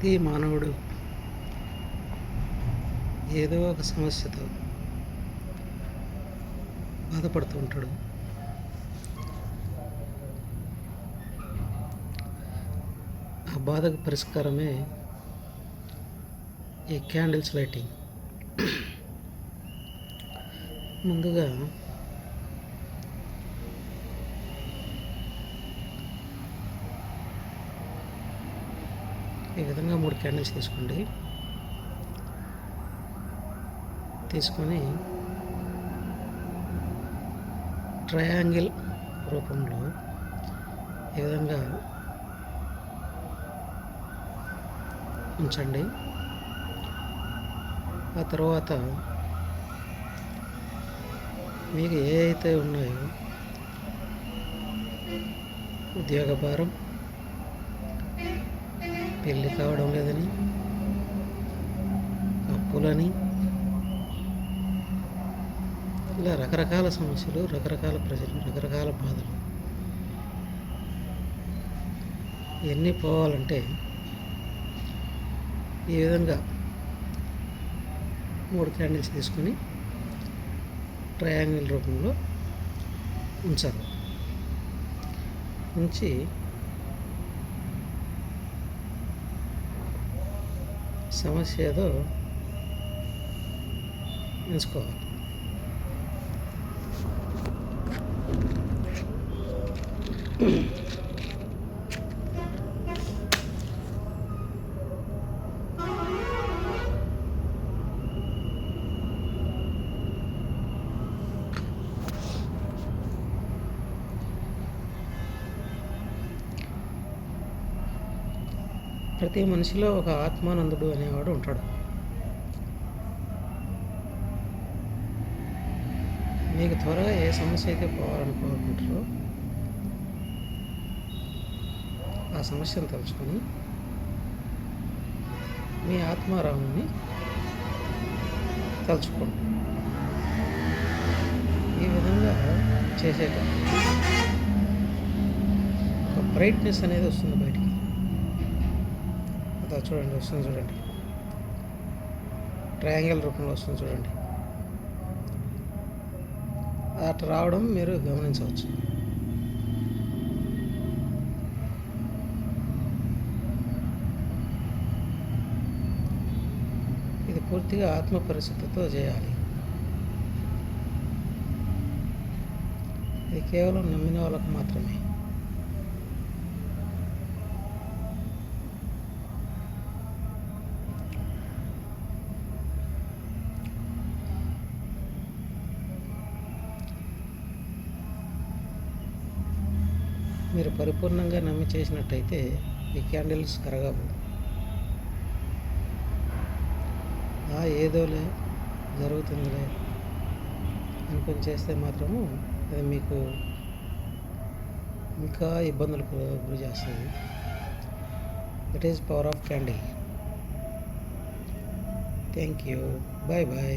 ప్రతి మానవుడు ఏదో ఒక సమస్యతో బాధపడుతూ ఉంటాడు. ఆ బాధకు పరిష్కారమే ఈ క్యాండిల్స్ లైటింగ్. ముందుగా ఈ విధంగా 3 క్యాండిల్స్ తీసుకోండి. తీసుకొని ట్రయాంగిల్ రూపంలో ఈ విధంగా ఉంచండి. ఆ తర్వాత మీకు ఏ అయితే ఉన్నాయో ఉద్యోగ భారం, పెళ్ళి కావడం లేదని, అప్పులని, ఇలా రకరకాల సమస్యలు, రకరకాల ప్రజలు, రకరకాల బాధలు ఇవన్నీ పోవాలంటే ఈ విధంగా 3 క్యాండిల్స్ తీసుకొని ట్రయాంగిల్ రూపంలో ఉంచాలి. ఉంచి సమస్య ఏదో ఎంచుకోవాలి. ప్రతి మనిషిలో ఒక ఆత్మానందుడు అనేవాడు ఉంటాడు. మీకు త్వరగా ఏ సమస్య అయితే పోవాలని కోరుకుంటారో ఆ సమస్యను తలుచుకొని మీ ఆత్మారాముని తలుచుకోండి. ఈ విధంగా చేసేటప్పుడు ఒక బ్రైట్నెస్ అనేది వస్తుంది బయటికి. అలా చూడండి, వస్తుంది చూడండి, ట్రయాంగిల్ రూపంలో వస్తుంది చూడండి. అట్లా రావడం మీరు గమనించవచ్చు. ఇది పూర్తిగా ఆత్మ పరిస్థితితో చేయాలి. ఇది కేవలం నమ్మిన వాళ్ళకు మాత్రమే. మీరు పరిపూర్ణంగా నమ్మి చేసినట్టయితే ఈ క్యాండిల్స్ కరగవు. ఏదోలే జరుగుతుందిలే అనుకొని చేస్తే మాత్రము అది మీకు ఇంకా ఇబ్బందులకు గురి చేస్తుంది. That is power of candle. Thank you. Bye bye.